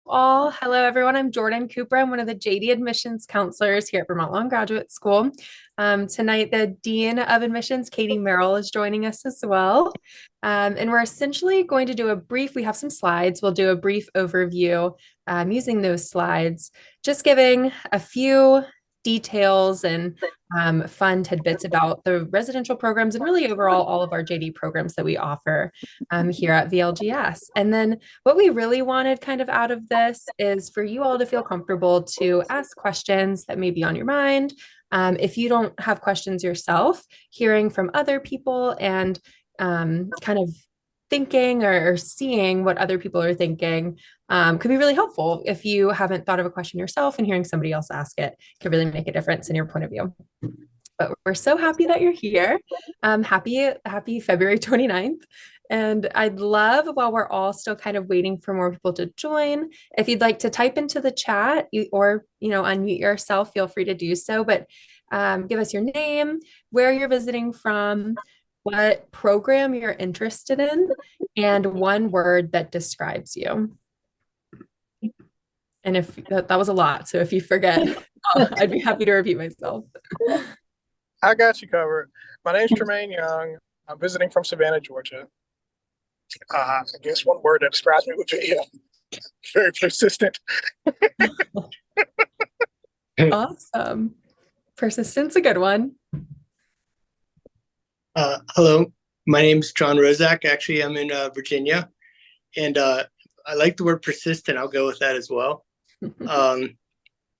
all. Hello, everyone. I'm Jordan Cooper. I'm one of the JD admissions counselors here at Vermont Law and Graduate School. Tonight, the Dean of Admissions, Katie Merrill, is joining us as well. And we're essentially going to do we have some slides. We'll do a brief overview using those slides, just giving a few details and fun tidbits about the residential programs and really overall all of our JD programs that we offer here at VLGS. And then what we really wanted kind of out of this is for you all to feel comfortable to ask questions that may be on your mind. If you don't have questions yourself, hearing from other people and kind of thinking or seeing what other people are thinking could be really helpful. If you haven't thought of a question yourself and hearing somebody else ask it could really make a difference in your point of view. But we're so happy that you're here. Happy February 29th. And I'd love, while we're all still kind of waiting for more people to join, if you'd like to type into the chat or unmute yourself, feel free to do so. But give us your name, where you're visiting from, what program you're interested in, and one word that describes you. And if that was a lot, so if you forget, I'd be happy to repeat myself. I got you covered. My name's Tremaine Young. I'm visiting from Savannah, Georgia. I guess one word that describes me would be very persistent. Awesome. Persistent's a good one. Hello, my name's John Rozak. Actually, I'm in Virginia, and I like the word persistent. I'll go with that as well. And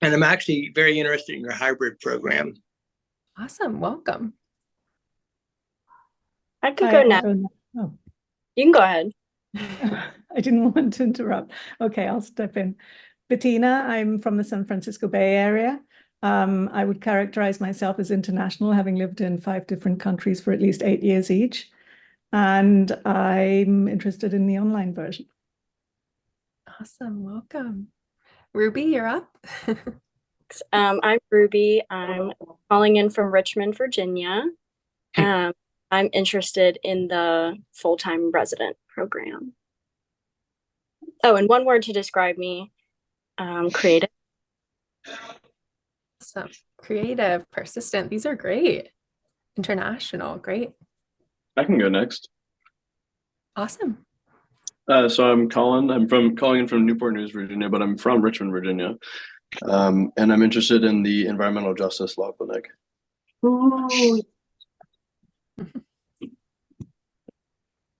I'm actually very interested in your hybrid program. Awesome. Welcome. I could go next. Oh. You can go ahead. I didn't want to interrupt. Okay, I'll step in. Bettina, I'm from the San Francisco Bay Area. I would characterize myself as international, having lived in 5 different countries for at least 8 years each. And I'm interested in the online version. Awesome. Welcome. Ruby, you're up. I'm Ruby. I'm calling in from Richmond, Virginia. I'm interested in the full-time resident program. Oh, and one word to describe me, creative. Awesome. Creative, persistent. These are great. International, great. I can go next. Awesome. So I'm Colin. I'm calling in from Newport News, Virginia, but I'm from Richmond, Virginia. And I'm interested in the Environmental Justice Law Clinic. Ooh.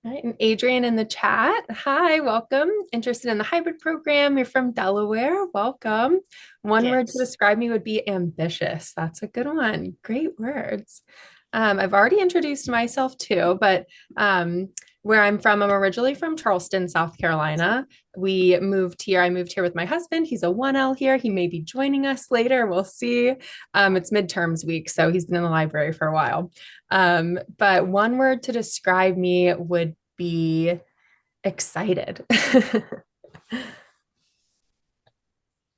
All right, and Adrian in the chat. Hi, welcome. Interested in the hybrid program. You're from Delaware. Welcome. One word to describe me would be ambitious. That's a good one. Great words. I've already introduced myself too, but where I'm from, I'm originally from Charleston, South Carolina. I moved here with my husband. He's a 1L here. He may be joining us later. We'll see. It's midterms week, so he's been in the library for a while. But one word to describe me would be excited.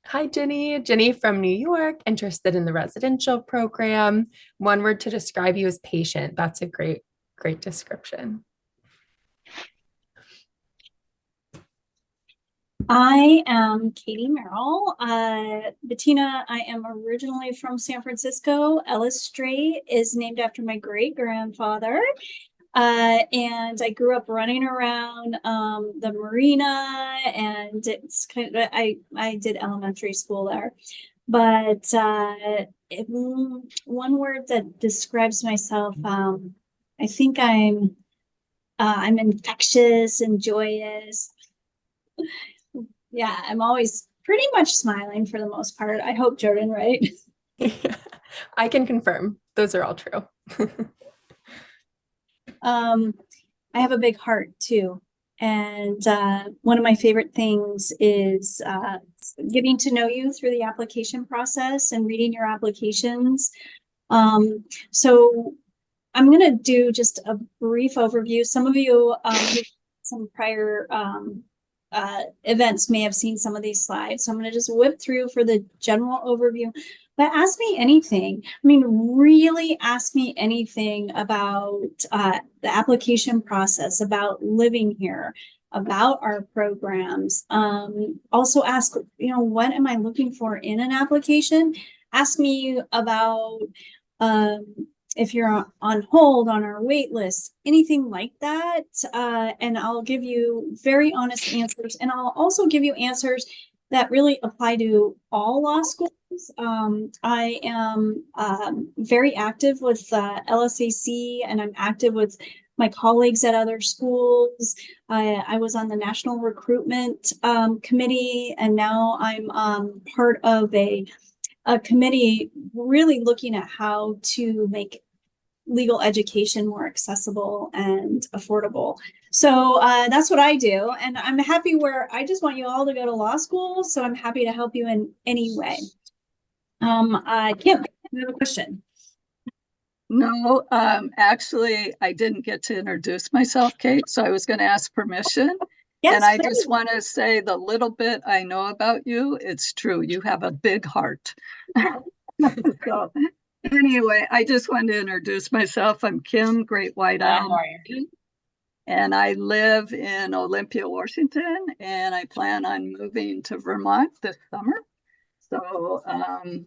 Hi, Jenny. Jenny from New York, interested in the residential program. One word to describe you is patient. That's a great description. I am Katie Merrill. Bettina, I am originally from San Francisco. Ellis Strait is named after my great-grandfather. And I grew up running around the marina, and it's kind of, I did elementary school there. But one word that describes myself, I think I'm infectious and joyous. Yeah, I'm always pretty much smiling for the most part. I hope, Jordan, right? I can confirm. Those are all true. I have a big heart too. And one of my favorite things is getting to know you through the application process and reading your applications. So I'm going to do just a brief overview. Some of you some prior events may have seen some of these slides. So I'm going to just whip through for the general overview. But ask me anything. I mean, really ask me anything about the application process, about living here, about our programs. Also ask, what am I looking for in an application? Ask me about if you're on hold on our wait list, anything like that. And I'll give you very honest answers. And I'll also give you answers that really apply to all law schools. I am very active with LSAC, and I'm active with my colleagues at other schools. I was on the National Recruitment Committee, and now I'm part of a committee really looking at how to make legal education more accessible and affordable. So that's what I do. And I'm happy where I just want you all to go to law school. So I'm happy to help you in any way. Kim, you have a question? No, actually, I didn't get to introduce myself, Kate, so I was going to ask permission. Yes, and I please. just want to say the little bit I know about you, it's true. You have a big heart. So anyway, I just wanted to introduce myself. I'm Kim, Great White Owl, and I live in Olympia, Washington, and I plan on moving to Vermont this summer. So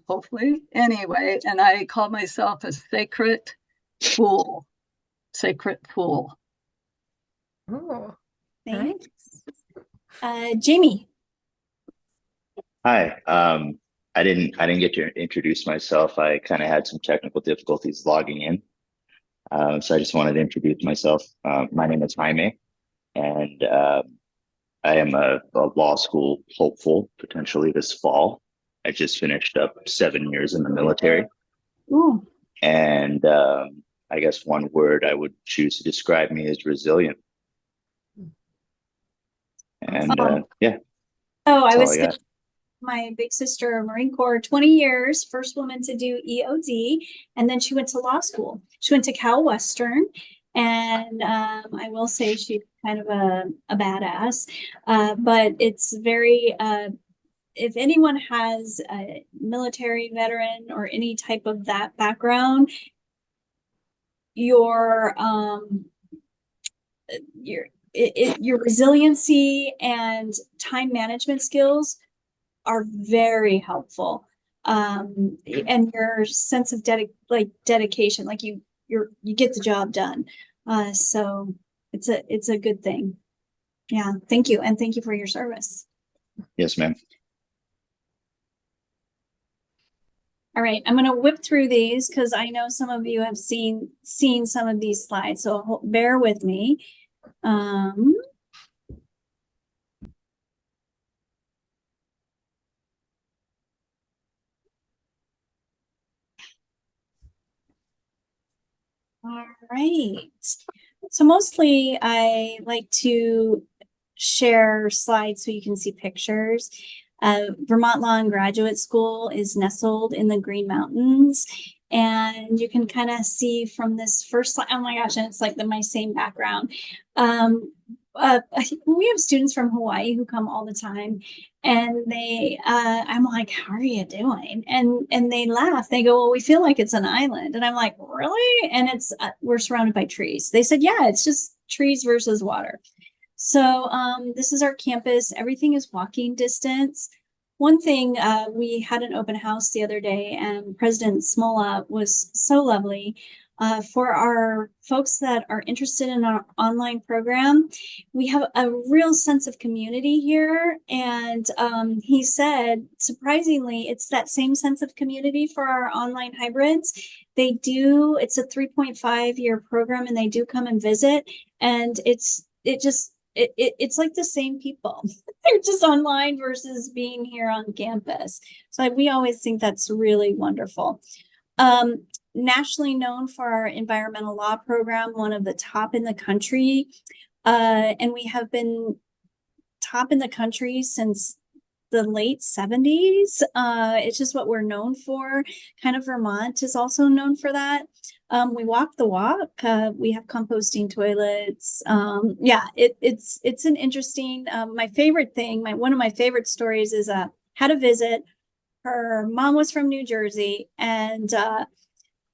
hopefully, anyway, and I call myself a sacred fool. Sacred fool. Oh, Thanks. Jamie. Hi. I didn't get to introduce myself. I kind of had some technical difficulties logging in. So I just wanted to introduce myself. My name is Jaime, and I am a law school hopeful potentially this fall. I just finished up 7 years in the military. Ooh. And I guess one word I would choose to describe me is resilient. And yeah. Oh, I was got. My big sister, Marine Corps, 20 years, first woman to do EOD, and then she went to law school. She went to Cal Western, and I will say she's kind of a badass, but it's very, if anyone has a military veteran or any type of that background, your resiliency and time management skills are very helpful, and your sense of dedication, like you get the job done. So it's a good thing. Yeah, thank you, and thank you for your service. Yes, ma'am. All right, I'm going to whip through these because I know some of you have seen some of these slides, so bear with me. All right. So mostly I like to share slides so you can see pictures. Vermont Law and Graduate School is nestled in the Green Mountains. And you can kind of see from this first slide, oh my gosh, and it's like my same background. We have students from Hawaii who come all the time, and I'm like, how are you doing? And they laugh. They go, well, we feel like it's an island. And I'm like, really? And it's we're surrounded by trees. They said, yeah, it's just trees versus water. So this is our campus. Everything is walking distance. One thing, we had an open house the other day, and President Smola was so lovely. For our folks that are interested in our online program, we have a real sense of community here. And he said, surprisingly, it's that same sense of community for our online hybrids. It's a 3.5-year program, and they do come and visit. And it's like the same people. They're just online versus being here on campus. So we always think that's really wonderful. Nationally known for our environmental law program, one of the top in the country. And we have been top in the country since the late 70s. It's just what we're known for. Kind of Vermont is also known for that. We walk the walk. We have composting toilets. Yeah, it's an interesting. My favorite thing, one of my favorite stories is had a visit. Her mom was from New Jersey, and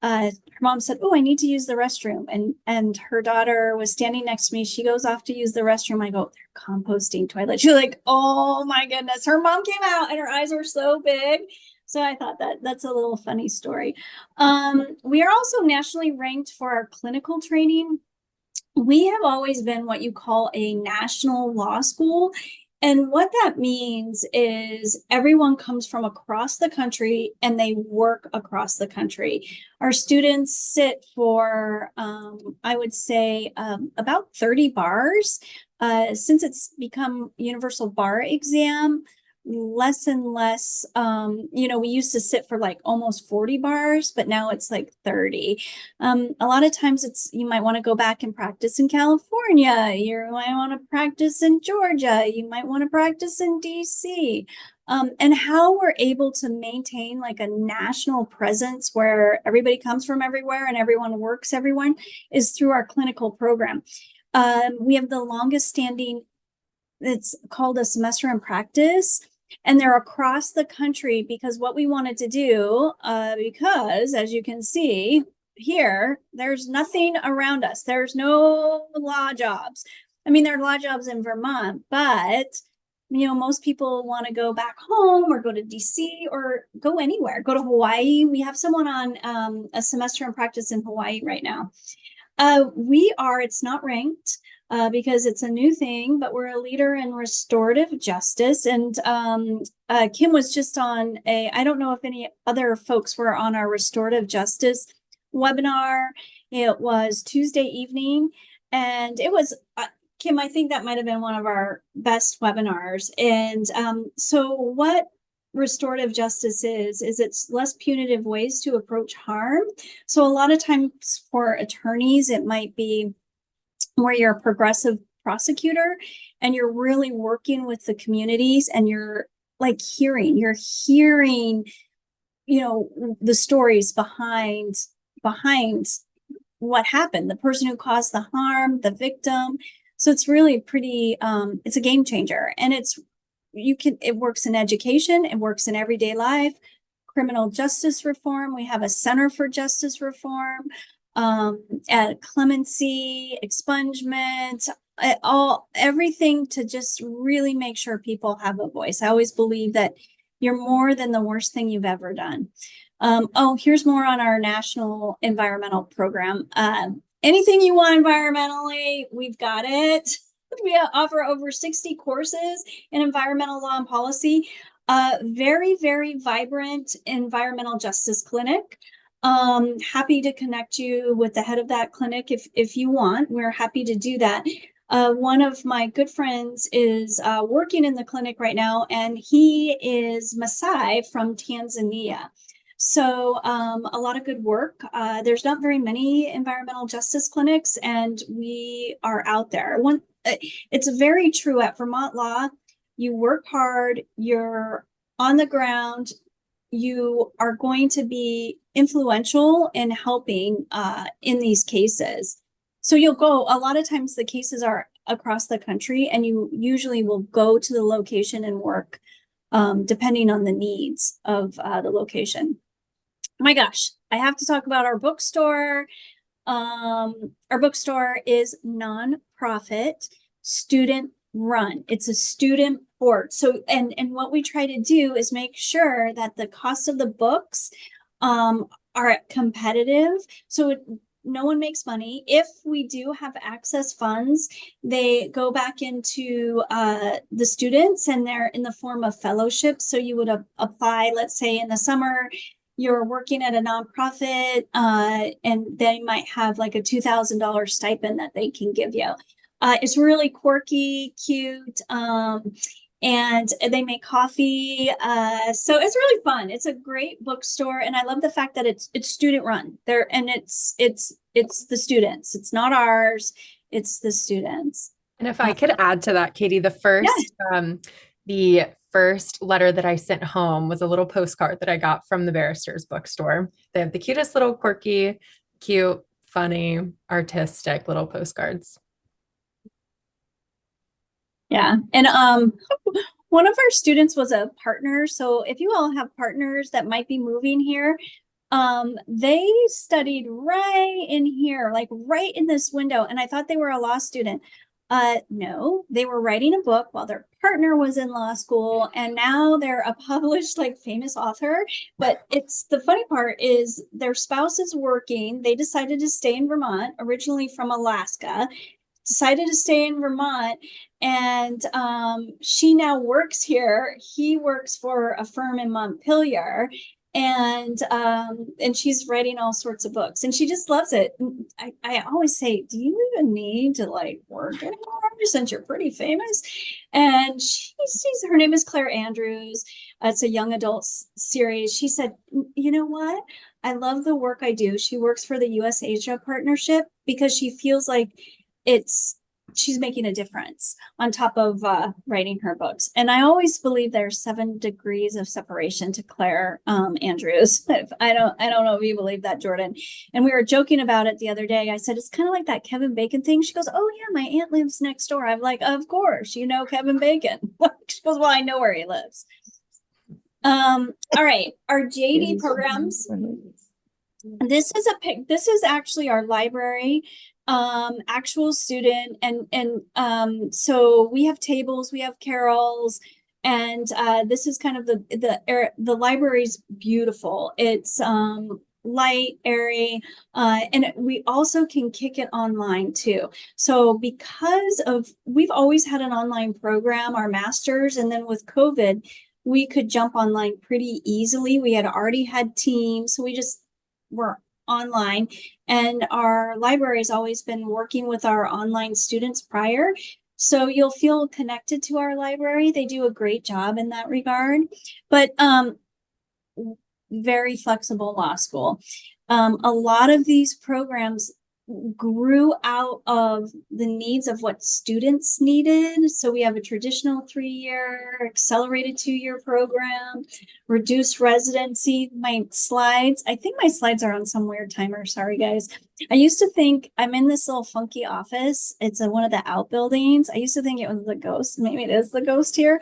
her mom said, "Oh, I need to use the restroom." And her daughter was standing next to me. She goes off to use the restroom. I go, "They're composting toilets." She's like, "Oh my goodness." Her mom came out and her eyes were so big. So I thought that's a little funny story. We are also nationally ranked for our clinical training. We have always been what you call a national law school. And what that means is everyone comes from across the country and they work across the country. Our students sit for, I would say, about 30 bars. Since it's become universal bar exam, less and less, we used to sit for like almost 40 bars, but now it's like 30. A lot of times you might want to go back and practice in California. You might want to practice in Georgia. You might want to practice in DC. And how we're able to maintain like a national presence where everybody comes from everywhere and everyone works everyone is through our clinical program. We have the longest standing, it's called a semester in practice. And they're across the country because what we wanted to do, because as you can see here, there's nothing around us. There's no law jobs. I mean, there are law jobs in Vermont, but most people want to go back home or go to DC or go anywhere, go to Hawaii. We have someone on a semester in practice in Hawaii right now. It's not ranked. Because it's a new thing, but we're a leader in restorative justice. And Kim was just on I don't know if any other folks were on our restorative justice webinar. It was Tuesday evening, and it was, Kim, I think that might have been one of our best webinars. And so what restorative justice is it's less punitive ways to approach harm. So a lot of times for attorneys, it might be where you're a progressive prosecutor and you're really working with the communities and you're hearing, the stories behind what happened, the person who caused the harm, the victim. So it's really pretty, it's a game changer. And it works in education, it works in everyday life, criminal justice reform. We have a Center for Justice Reform. At clemency, expungement, everything to just really make sure people have a voice. I always believe that you're more than the worst thing you've ever done. Here's more on our national environmental program. Anything you want environmentally, we've got it. We offer over 60 courses in environmental law and policy. Very, very vibrant environmental justice clinic. Happy to connect you with the head of that clinic if you want. We're happy to do that. One of my good friends is working in the clinic right now, and he is Maasai from Tanzania. So a lot of good work. There's not very many environmental justice clinics, and we are out there. It's very true at Vermont Law. You work hard, you're on the ground, you are going to be influential in helping in these cases. So you'll go, a lot of times the cases are across the country and you usually will go to the location and work depending on the needs of the location. My gosh, I have to talk about our bookstore. Our bookstore is nonprofit, student run. It's a student board. So, and what we try to do is make sure that the cost of the books are competitive. So no one makes money. If we do have access funds, they go back into the students and they're in the form of fellowships. So you would apply, let's say in the summer, you're working at a nonprofit and they might have like a $2,000 stipend that they can give you. It's really quirky, cute, and they make coffee. So it's really fun. It's a great bookstore, and I love the fact that it's student run there, and it's the students. It's not ours. It's the students. And if I could add to that, Katie, the first letter that I sent home was a little postcard that I got from the Barrister's bookstore. They have the cutest little quirky, cute, funny, artistic little postcards. Yeah. And one of our students was a partner. So if you all have partners that might be moving here, they studied right in here, like right in this window. And I thought they were a law student. No, they were writing a book while their partner was in law school, and now they're a published, like, famous author. But it's the funny part is their spouse is working. They decided to stay in Vermont, originally from Alaska, decided to stay in Vermont, and she now works here. He works for a firm in Montpelier, and she's writing all sorts of books, and she just loves it. I always say, do you even need to, like, work anymore since you're pretty famous? And she's her name is Claire Andrews. It's a young adult series. She said, you know what? I love the work I do. She works for the US Asia Partnership because she feels like she's making a difference on top of writing her books. And I always believe there's 7 degrees of separation to Claire Andrews. I don't know if you believe that, Jordan. And we were joking about it the other day. I said, it's kind of like that Kevin Bacon thing. She goes, oh yeah, my aunt lives next door. I'm like, of course, you know Kevin Bacon. She goes, well, I know where he lives. All right, our JD programs. This is actually our library actual student, and so we have tables, we have carols, and this is kind of the library's beautiful. It's light, airy, and we also can kick it online too. So because we've always had an online program, our masters, and then with COVID, we could jump online pretty easily. We had already had teams, so we just were online, and our library has always been working with our online students prior. So you'll feel connected to our library. They do a great job in that regard, but very flexible law school. A lot of these programs grew out of the needs of what students needed. So we have a traditional 3-year, accelerated 2-year program, reduced residency. I think my slides are on some weird timer. Sorry, guys. I used to think I'm in this little funky office. It's one of the outbuildings. I used to think it was the ghost. Maybe it is the ghost here,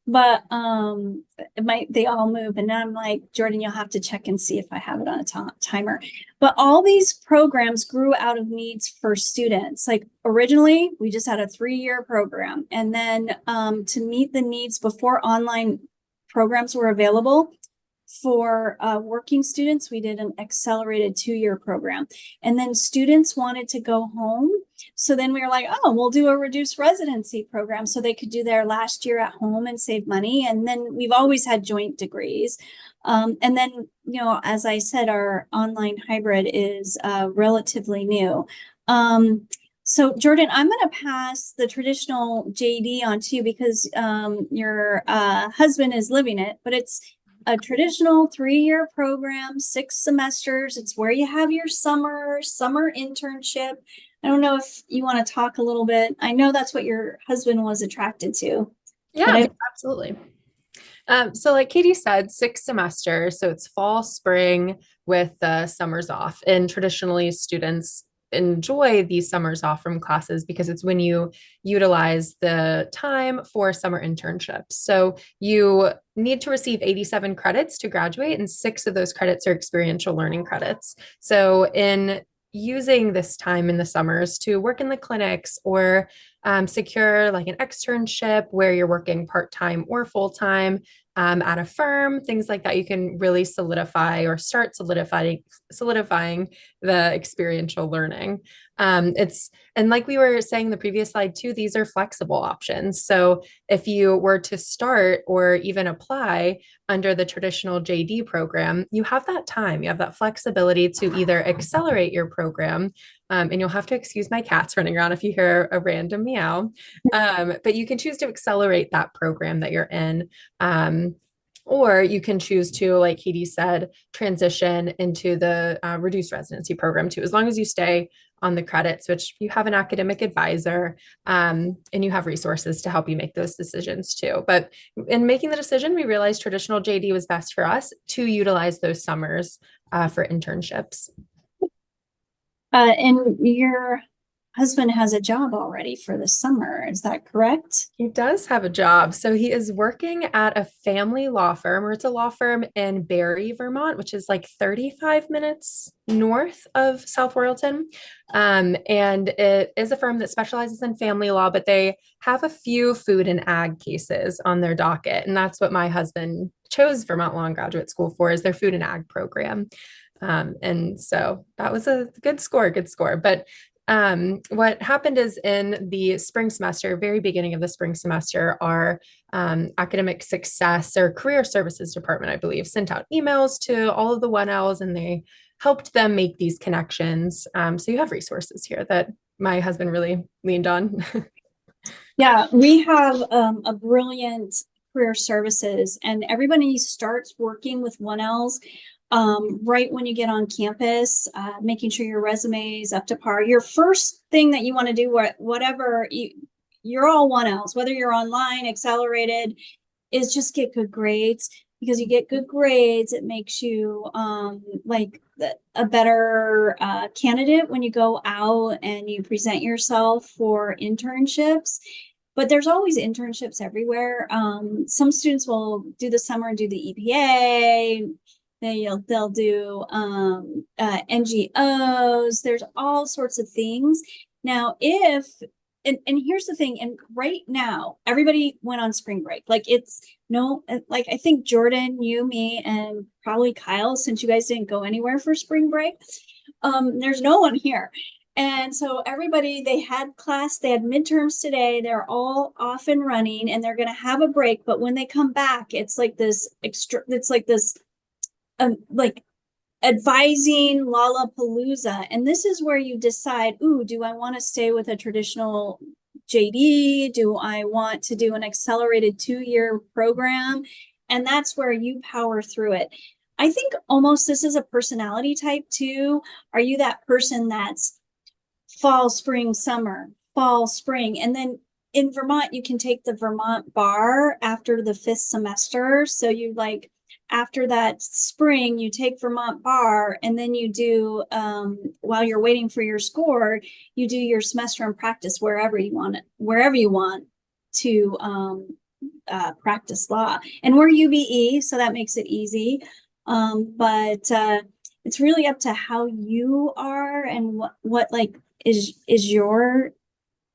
but they all move. And now I'm like, Jordan, you'll have to check and see if I have it on a timer. But all these programs grew out of needs for students. Like originally, we just had a 3-year program. And then to meet the needs before online programs were available for working students, we did an accelerated 2-year program. And then students wanted to go home. So then we were like, oh, we'll do a reduced residency program so they could do their last year at home and save money. And then we've always had joint degrees. And then, you know, as I said, our online hybrid is relatively new. So Jordan, I'm going to pass the traditional JD on to you because your husband is living it, but it's a traditional 3-year program, 6 semesters. It's where you have your summer internship. I don't know if you want to talk a little bit. I know that's what your husband was attracted to. Yeah, absolutely. So like Katie said, 6 semesters. So it's fall, spring with the summers off. And traditionally students enjoy these summers off from classes because it's when you utilize the time for summer internships. So you need to receive 87 credits to graduate, and 6 of those credits are experiential learning credits. So in using this time in the summers to work in the clinics or secure like an externship where you're working part-time or full-time at a firm, things like that, you can really solidify or start solidifying the experiential learning. And like we were saying in the previous slide too, these are flexible options. So if you were to start or even apply under the traditional JD program, you have that time, you have that flexibility to either accelerate your program, and you'll have to excuse my cats running around if you hear a random meow, but you can choose to accelerate that program that you're in. Or you can choose to, like Katie said, transition into the reduced residency program too, as long as you stay on the credits, which you have an academic advisor, and you have resources to help you make those decisions too. But in making the decision, we realized traditional JD was best for us to utilize those summers for internships. And your husband has a job already for the summer. Is that correct? He does have a job. So he is working at a family law firm, or it's a law firm in Barry, Vermont, which is like 35 minutes north of South Royalton. And it is a firm that specializes in family law, but they have a few food and ag cases on their docket. And that's what my husband chose Vermont Law and Graduate School for, is their food and ag program. And so that was a good score. But what happened is in the spring semester, very beginning of the spring semester, our academic success or career services department, I believe, sent out emails to all of the 1Ls, and they helped them make these connections. So you have resources here that my husband really leaned on. Yeah, we have a brilliant career services, and everybody starts working with 1Ls right when you get on campus, making sure your resume is up to par. Your first thing that you want to do, whatever you're all 1Ls, whether you're online, accelerated, is just get good grades, because you get good grades, it makes you like a better candidate when you go out and you present yourself for internships. But there's always internships everywhere. Some students will do the summer and do the EPA. They'll do NGOs. There's all sorts of things. Now, and here's the thing, and right now, everybody went on spring break. Like like I think Jordan, you, me, and probably Kyle, since you guys didn't go anywhere for spring break, there's no one here. And so everybody, they had class, they had midterms today, they're all off and running, and they're going to have a break. But when they come back, it's like this like advising Lollapalooza. And this is where you decide, ooh, do I want to stay with a traditional JD? Do I want to do an accelerated 2-year program? And that's where you power through it. I think almost this is a personality type too. Are you that person that's fall, spring, summer, fall, spring? And then in Vermont, you can take the Vermont bar after the 5th semester. So you like, after that spring, you take Vermont bar, and then you do, while you're waiting for your score, you do your semester in practice wherever you want to practice law. And we're UBE, so that makes it easy. But it's really up to how you are and what like is your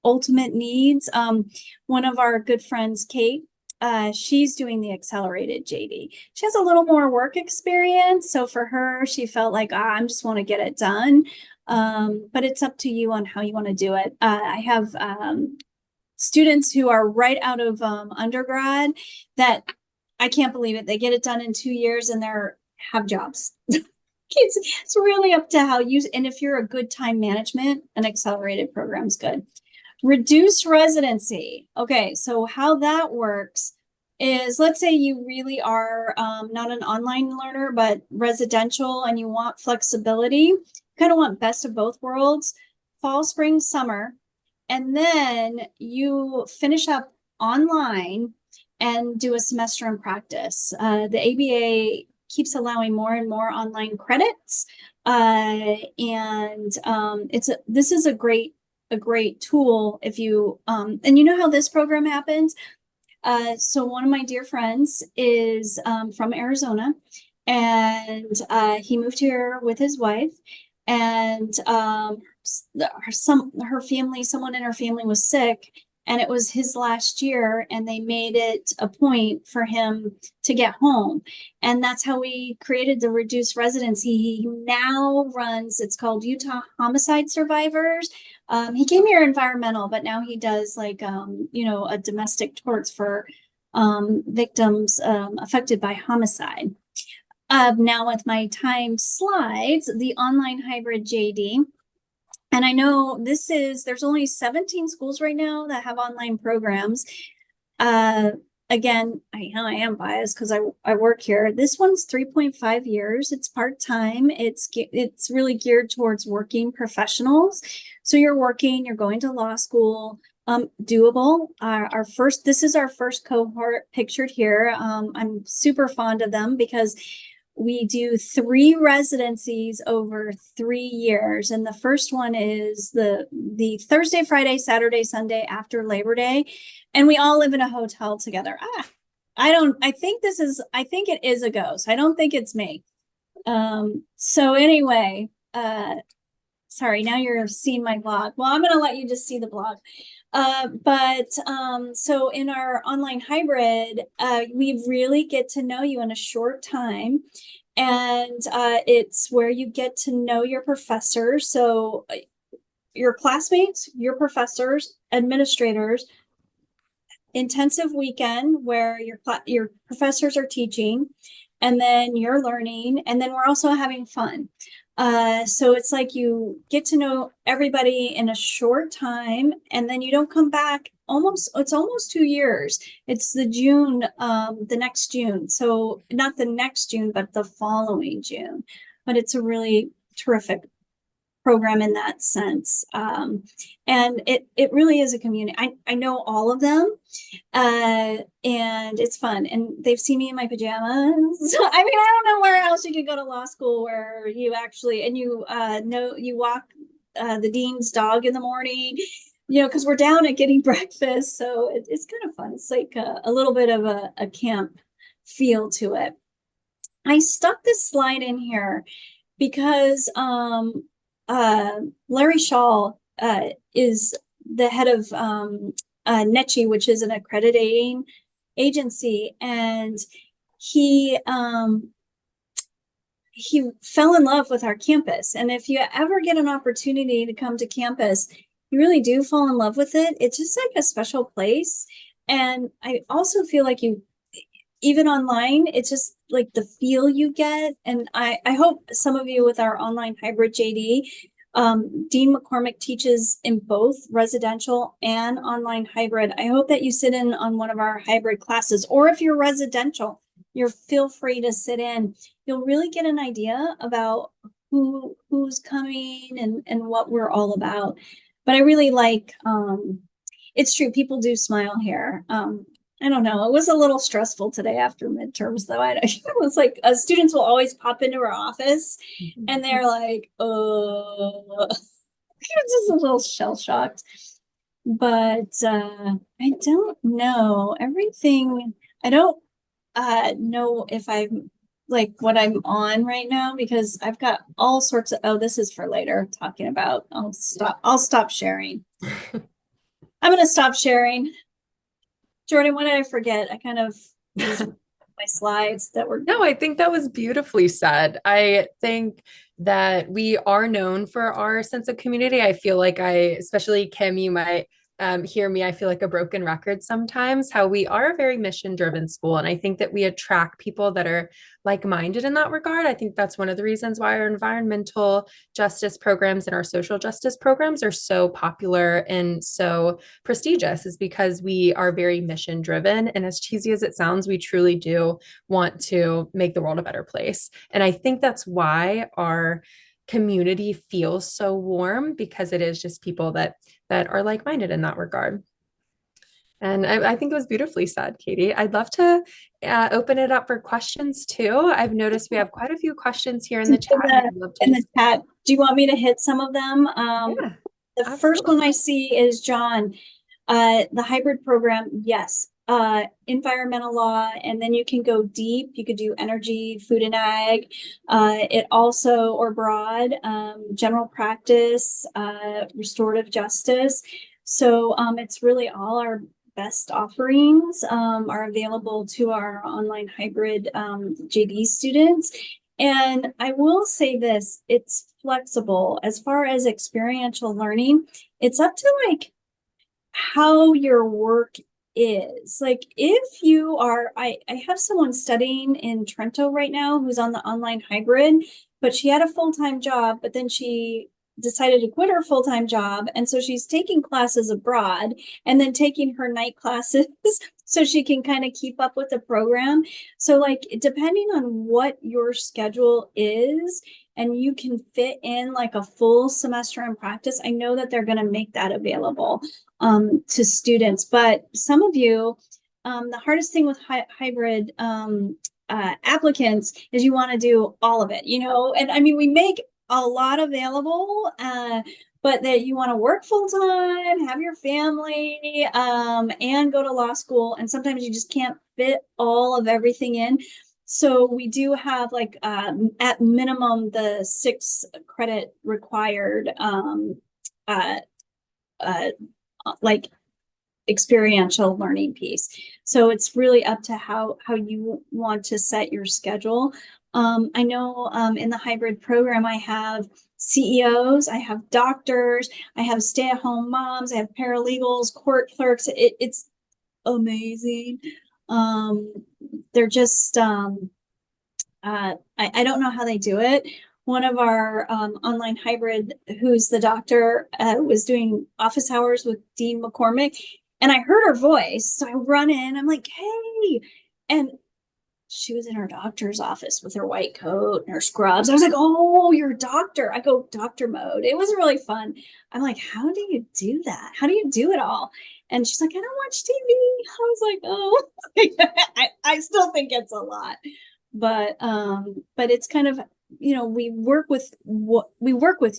ultimate needs. One of our good friends, Kate, she's doing the accelerated JD. She has a little more work experience. So for her, she felt like, I just want to get it done. But it's up to you on how you want to do it. I have students who are right out of undergrad that I can't believe it. They get it done in 2 years and have jobs. It's really up to how you, and if you're a good time management, an accelerated program's good. Reduced residency. Okay, so how that works is, let's say you really are not an online learner, but residential, and you want flexibility, you kind of want best of both worlds, fall, spring, summer, and then you finish up online and do a semester in practice. The ABA keeps allowing more and more online credits, and this is a great tool if you and you know how this program happens. So one of my dear friends is from Arizona, and he moved here with his wife, and someone in her family was sick, and it was his last year, and they made it a point for him to get home. And that's how we created the reduced residency. He now runs, it's called Utah Homicide Survivors. He came here environmental, but now he does like, a domestic torts for victims affected by homicide. Now with my timed slides, the online hybrid JD. And I know there's only 17 schools right now that have online programs. again, I know I am biased because I work here. This one's 3.5 years. It's part-time. It's really geared towards working professionals. So you're working, you're going to law school, doable. This is our first cohort pictured here. I'm super fond of them because we do 3 residencies over 3 years. And the first one is the Thursday, Friday, Saturday, Sunday after Labor Day. And we all live in a hotel together. I think it is a ghost. I don't think it's me. So anyway, sorry, now you're seeing my blog. Well, I'm going to let you just see the blog. So in our online hybrid, we really get to know you in a short time. And it's where you get to know your professors. So your classmates, your professors, administrators, intensive weekend where your professors are teaching, and then you're learning, and then we're also having fun. So it's like you get to know everybody in a short time, and then you don't come back it's almost 2 years. It's the next June. So not the next June, but the following June. But it's a really terrific program in that sense. And it really is a community. I know all of them, and it's fun. And they've seen me in my pajamas. I mean, I don't know where else you could go to law school where you actually, and you walk the dean's dog in the morning, because we're down at getting breakfast. So it's kind of fun. It's like a little bit of a camp feel to it. I stuck this slide in here because Larry Shaw is the head of NECHI, which is an accrediting agency, and he fell in love with our campus. And if you ever get an opportunity to come to campus, you really do fall in love with it. It's just like a special place. And I also feel like even online, it's just like the feel you get. And I hope some of you with our online hybrid JD, Dean McCormick teaches in both residential and online hybrid. I hope that you sit in on one of our hybrid classes, or if you're residential, feel free to sit in. You'll really get an idea about who's coming and what we're all about. But I really like, it's true, people do smile here. I don't know. It was a little stressful today after midterms, though. It was like students will always pop into our office, and they're like, "Oh," just a little shell shocked. But I don't know everything. I don't know if I'm like what I'm on right now, because I've got all sorts of. Oh, this is for later. Talking about. I'll stop sharing. I'm gonna stop sharing. Jordan, what did I forget? I kind of used my slides that were. No, I think that was beautifully said. I think that we are known for our sense of community. I feel like especially Kim, you might hear me, I feel like a broken record sometimes, how we are a very mission-driven school. And I think that we attract people that are like-minded in that regard. I think that's one of the reasons why our environmental justice programs and our social justice programs are so popular and so prestigious, is because we are very mission-driven. And as cheesy as it sounds, we truly do want to make the world a better place. And I think that's why our community feels so warm, because it is just people that are like-minded in that regard. And I think it was beautifully said, Katie. I'd love to open it up for questions too. I've noticed we have quite a few questions here in the chat. Do you want me to hit some of them? Yeah, the absolutely. First one I see is John. The hybrid program, yes. Environmental law, and then you can go deep. You could do energy, food and ag. It also, or broad, general practice, restorative justice. So it's really all our best offerings are available to our online hybrid JD students. And I will say this, it's flexible as far as experiential learning. It's up to like how your work is. Like if you are, I have someone studying in Trento right now who's on the online hybrid, but she had a full-time job, but then she decided to quit her full-time job. And so she's taking classes abroad and then taking her night classes so she can kind of keep up with the program. So like, depending on what your schedule is, and you can fit in like a full semester in practice, I know that they're going to make that available to students. But some of you, the hardest thing with hybrid applicants is you want to do all of it, you know, and I mean, we make a lot available, but that you want to work full time, have your family, and go to law school. And sometimes you just can't fit all of everything in. So we do have like at minimum the 6 credit required like experiential learning piece. So it's really up to how you want to set your schedule. I know in the hybrid program, I have CEOs, I have doctors, I have stay-at-home moms, I have paralegals, court clerks. It's amazing. They're just I don't know how they do it. One of our online hybrid, who's the doctor, was doing office hours with Dean McCormick, and I heard her voice. So I run in, I'm like, hey, and she was in her doctor's office with her white coat and her scrubs. I was like, oh, you're a doctor. I go doctor mode. It was really fun. I'm like, how do you do that? How do you do it all? And she's like, I don't watch TV. I was like, oh, I still think it's a lot, but it's kind of, you know, we work with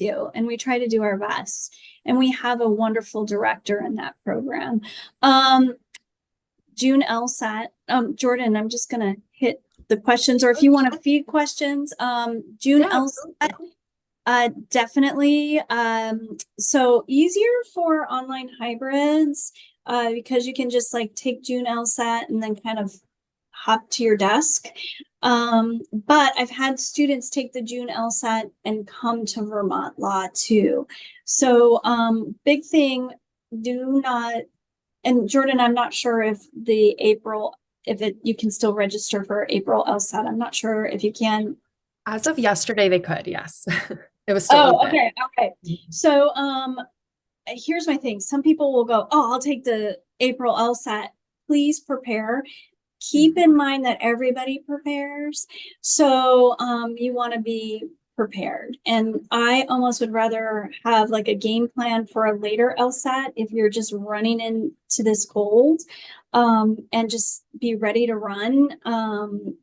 you, and we try to do our best, and we have a wonderful director in that program. June LSAT, Jordan, I'm just gonna hit the questions, or if you want to feed questions, June LSAT, definitely. So easier for online hybrids, because you can just like take June LSAT and then kind of hop to your desk. But I've had students take the June LSAT and come to Vermont Law too. So big thing, do not, and Jordan, I'm not sure if the April, you can still register for April LSAT. I'm not sure if you can. As of yesterday, they could, yes. It was still open. Okay. So here's my thing. Some people will go, oh, I'll take the April LSAT. Please prepare. Keep in mind that everybody prepares. So you want to be prepared. And I almost would rather have like a game plan for a later LSAT if you're just running into this cold, and just be ready to run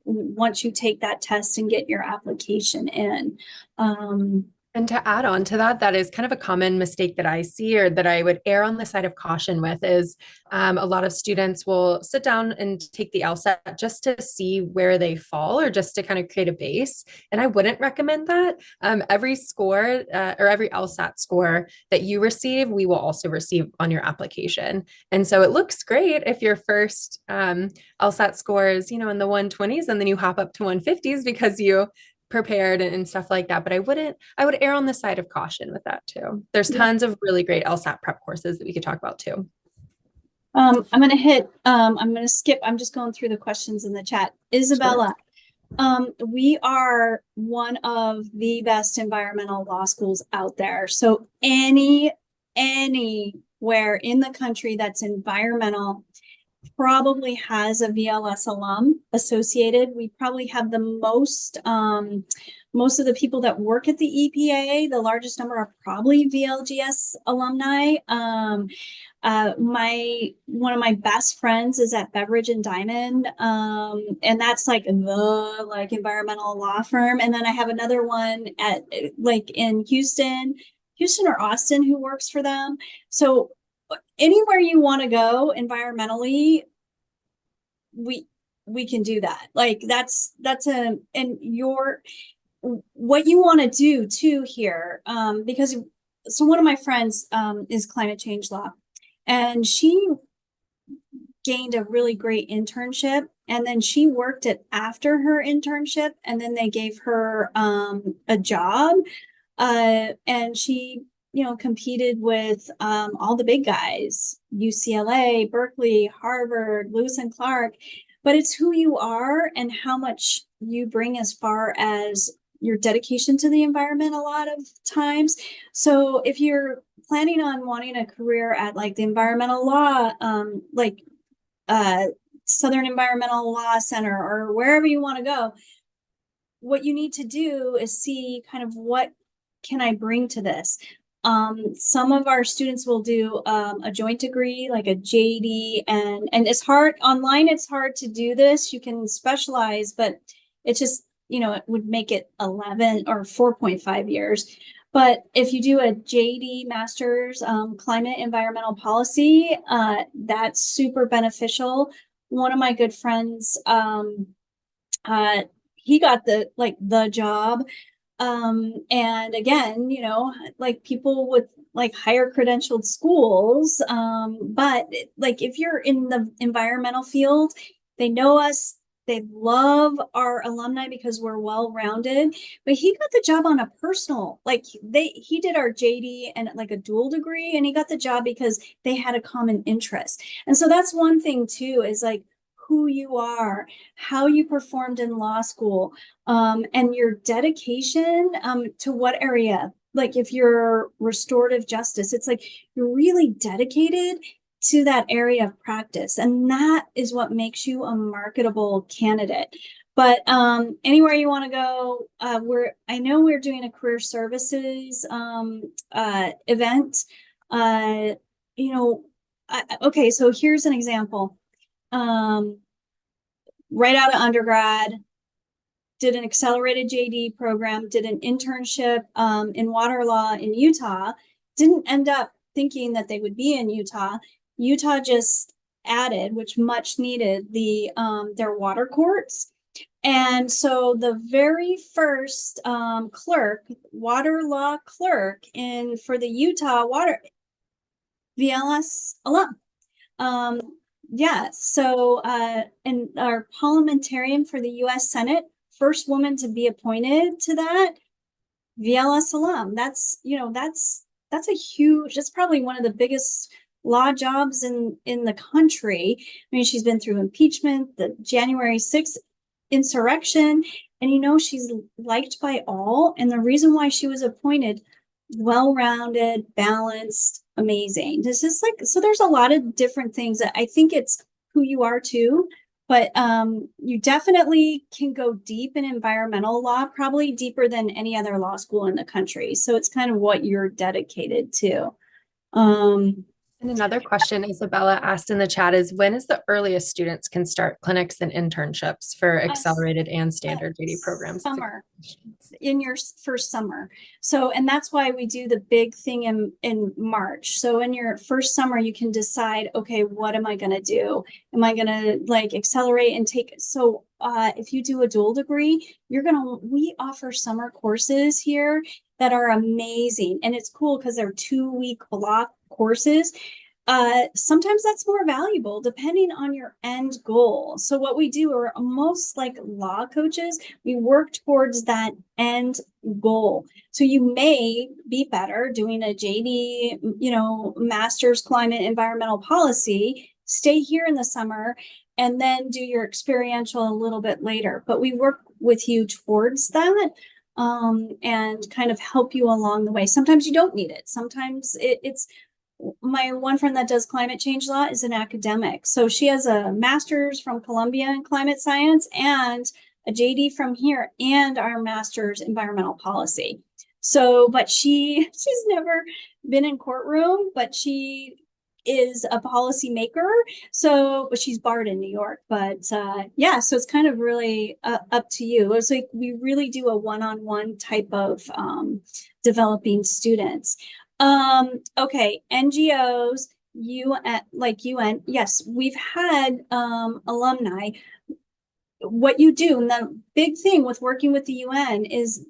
once you take that test and get your application in. And to add on to that, that is kind of a common mistake that I see, or that I would err on the side of caution with, is a lot of students will sit down and take the LSAT just to see where they fall, or just to kind of create a base. And I wouldn't recommend that. Every score or every LSAT score that you receive, we will also receive on your application. And so it looks great if your first LSAT score is, you know, in the 120s, and then you hop up to 150s because you prepared and stuff like that. But I would err on the side of caution with that too. There's tons of really great LSAT prep courses that we could talk about too. I'm going to skip. I'm just going through the questions in the chat. Isabella, we are one of the best environmental law schools out there. So anywhere in the country that's environmental probably has a VLS alum associated. We probably have the most of the people that work at the EPA, the largest number are probably VLGS alumni. One of my best friends is at Beveridge and Diamond, and that's like the environmental law firm. And then I have another one at like in Houston or Austin who works for them. So anywhere you want to go environmentally, we can do that. Like that's and what you want to do too here, because so one of my friends is climate change law, and she gained a really great internship, and then she worked it after her internship, and then they gave her a job, and she, you know, competed with all the big guys, UCLA, Berkeley, Harvard, Lewis and Clark. But it's who you are and how much you bring as far as your dedication to the environment a lot of times. So if you're planning on wanting a career at like the environmental law, Southern Environmental Law Center or wherever you want to go, what you need to do is see kind of what can I bring to this. Some of our students will do a joint degree, like a JD, and it's hard online. It's hard to do this. You can specialize, but it's just, you know, it would make it 11 or 4.5 years. But if you do a JD Master's Climate Environmental Policy, that's super beneficial. One of my good friends, he got the job. And again, you know, like people with like higher credentialed schools, but like if you're in the environmental field, they know us. They love our alumni because we're well-rounded, but he got the job on a personal, like he did our JD and like a dual degree, and he got the job because they had a common interest. And so that's one thing too, is like who you are, how you performed in law school, and your dedication to what area. Like if you're restorative justice, it's like you're really dedicated to that area of practice, and that is what makes you a marketable candidate. But anywhere you want to go, I know we're doing a career services event. You know, okay, so here's an example. Right out of undergrad, did an accelerated JD program, did an internship in water law in Utah, didn't end up thinking that they would be in Utah. Utah just added, which much needed, their water courts. And so the very first water law clerk for the Utah water, VLS alum. Yeah, so and our parliamentarian for the US Senate, first woman to be appointed to that, VLS alum. That's, you know, that's probably one of the biggest law jobs in the country. I mean, she's been through impeachment, the January 6th insurrection, and you know, she's liked by all. And the reason why she was appointed, well-rounded, balanced, amazing. This is like, so there's a lot of different things that I think it's who you are too, but you definitely can go deep in environmental law, probably deeper than any other law school in the country. So it's kind of what you're dedicated to. And another question Isabella asked in the chat is, when is the earliest students can start clinics and internships for accelerated and standard JD programs? Summer, in your first summer. So, and that's why we do the big thing in March. So in your first summer, you can decide, okay, what am I going to do? Am I going to like accelerate and take, so if you do a dual degree, we offer summer courses here that are amazing. And it's cool because they're 2-week block courses. Sometimes that's more valuable depending on your end goal. So what we do, are most like law coaches, we work towards that end goal. So you may be better doing a JD, you know, Master's Climate Environmental Policy, stay here in the summer, and then do your experiential a little bit later. But we work with you towards that. And kind of help you along the way. Sometimes you don't need it. Sometimes it's my one friend that does climate change law is an academic. So she has a master's from Columbia in climate science and a JD from here and our master's environmental policy. So, but she's never been in courtroom, but she is a policy maker. So, but she's barred in New York. But yeah, so it's kind of really up to you. It's like we really do a one-on-one type of developing students. Okay, NGOs, UN, yes, we've had alumni. What you do, and the big thing with working with the UN is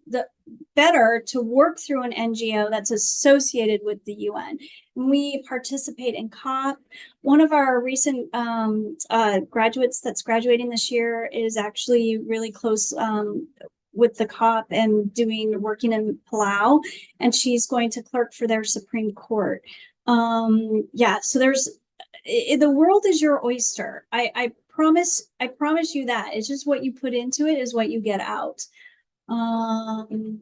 better to work through an NGO that's associated with the UN. We participate in COP. One of our recent graduates that's graduating this year is actually really close with the COP and working in Palau, and she's going to clerk for their Supreme Court. Yeah, so the world is your oyster. I promise you that. It's just what you put into it is what you get out. Okay,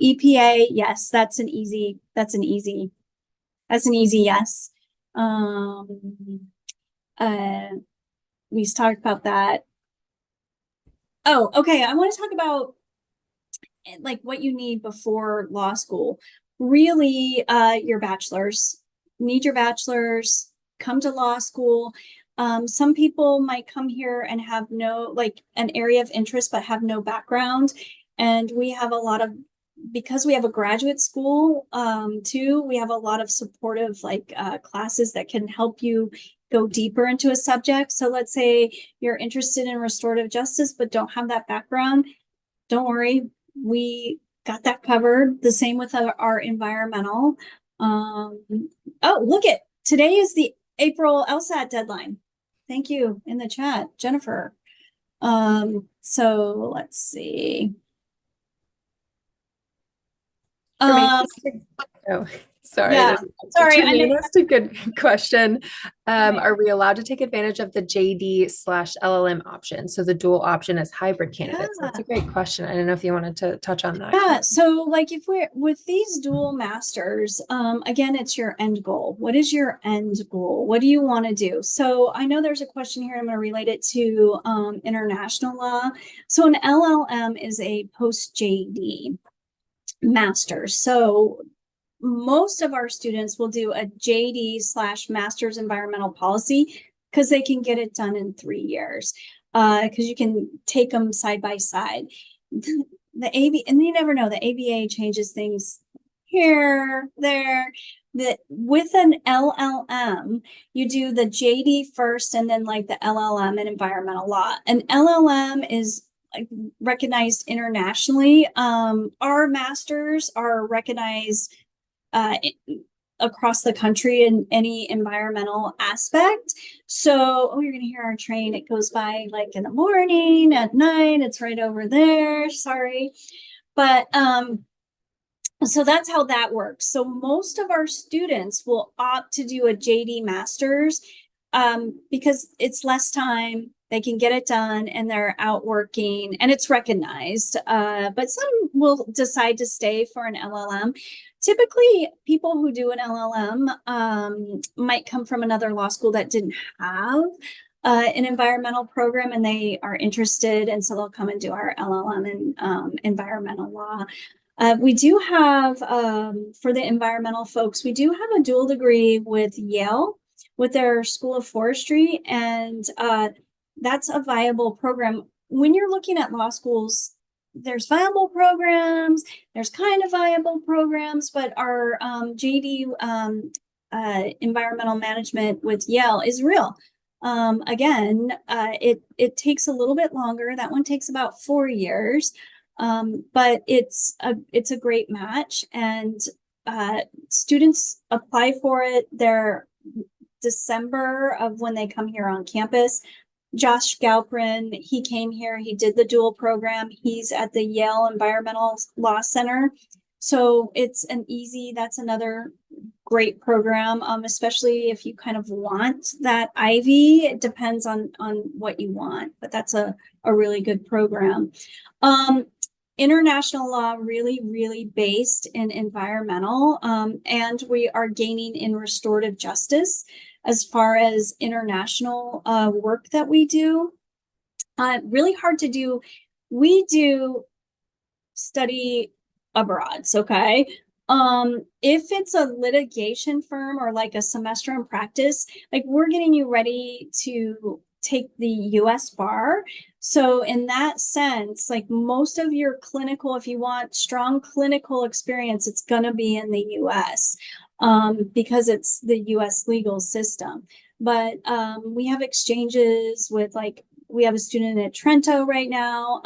EPA, yes, that's an easy yes. We talked about that. Oh, okay. I want to talk about like what you need before law school. Really, your bachelor's. Need your bachelor's, come to law school. Some people might come here and have no, like an area of interest, but have no background. And we have a lot of, because we have a graduate school too, we have a lot of supportive like classes that can help you go deeper into a subject. So let's say you're interested in restorative justice, but don't have that background. Don't worry, we got that covered. The same with our environmental. Oh, look it. Today is the April LSAT deadline. Thank you in the chat, Jennifer. So let's see. Oh, sorry. Yeah, sorry. Tremaine asked a good question. Are we allowed to take advantage of the JD/LLM option? So the dual option as hybrid candidates. That's a great question. I don't know if you wanted to touch on that. Yeah, so like if we're with these dual masters, again, it's your end goal. What is your end goal? What do you want to do? So I know there's a question here. I'm going to relate it to international law. So an LLM is a post JD master. So most of our students will do a JD/Master's Environmental Policy because they can get it done in 3 years. Because you can take them side by side. The ABA, and you never know, the ABA changes things here, there. That with an LLM, you do the JD first and then like the LLM in environmental law. An LLM is recognized internationally. Our masters are recognized across the country in any environmental aspect. So, oh, you're going to hear our train. It goes by like in the morning, at night. It's right over there. Sorry. But so that's how that works. So most of our students will opt to do a JD Masters because it's less time. They can get it done and they're out working and it's recognized. But some will decide to stay for an LLM. Typically, people who do an LLM might come from another law school that didn't have an environmental program and they are interested. And so they'll come and do our LLM in environmental law. We do have, for the environmental folks, we do have a dual degree with Yale, with their School of Forestry, and that's a viable program. When you're looking at law schools, there's viable programs, there's kind of viable programs, but our JD environmental management with Yale is real. Again, it takes a little bit longer. That one takes about 4 years. But it's a great match and students apply for it. They're December of when they come here on campus. Josh Galprin, he came here, he did the dual program. He's at the Yale Environmental Law Center. So it's that's another great program, especially if you kind of want that Ivy. It depends on what you want, but that's a really good program. International law really, really based in environmental, and we are gaining in restorative justice as far as international work that we do. Really hard to do. We do study abroad, okay? If it's a litigation firm or like a semester in practice, like we're getting you ready to take the US bar. So in that sense, like most of your clinical, if you want strong clinical experience, it's going to be in the US because it's the US legal system. But we have exchanges with like, we have a student at Trento right now.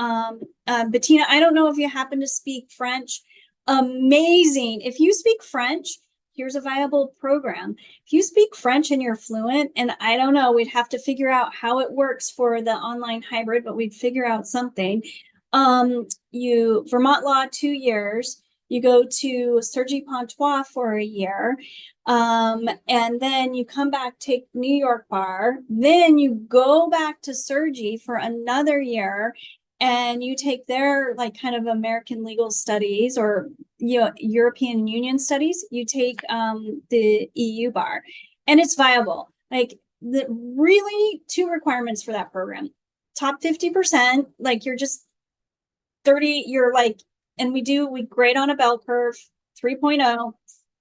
Bettina, I don't know if you happen to speak French. Amazing. If you speak French, here's a viable program. If you speak French and you're fluent, and I don't know, we'd have to figure out how it works for the online hybrid, but we'd figure out something. Vermont law, 2 years. You go to Cergy Pontois for a year. And then you come back, take New York bar. Then you go back to Cergy for another year. and you take their like kind of American legal studies or European Union studies, you take the EU bar, and it's viable. Like the really two requirements for that program: top 50%, like you're just 30, you're like, and we grade on a bell curve, 3.0,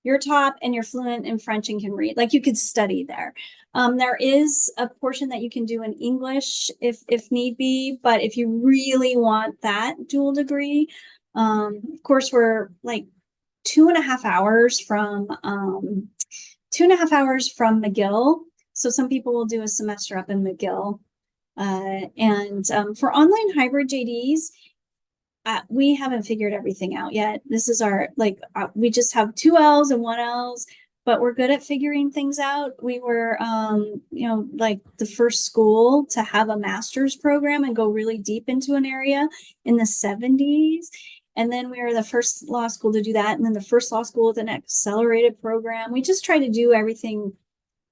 you're top and you're fluent in French and can read. Like you could study there. There is a portion that you can do in English if need be, but if you really want that dual degree, of course we're like 2.5 hours from 2.5 hours from McGill. So some people will do a semester up in McGill. And for online hybrid JDs, we haven't figured everything out yet. This is our, we just have 2 L's and 1 L's, but we're good at figuring things out. We were, like the first school to have a master's program and go really deep into an area in the 70s. And then we were the first law school to do that. And then the first law school with an accelerated program. We just try to do everything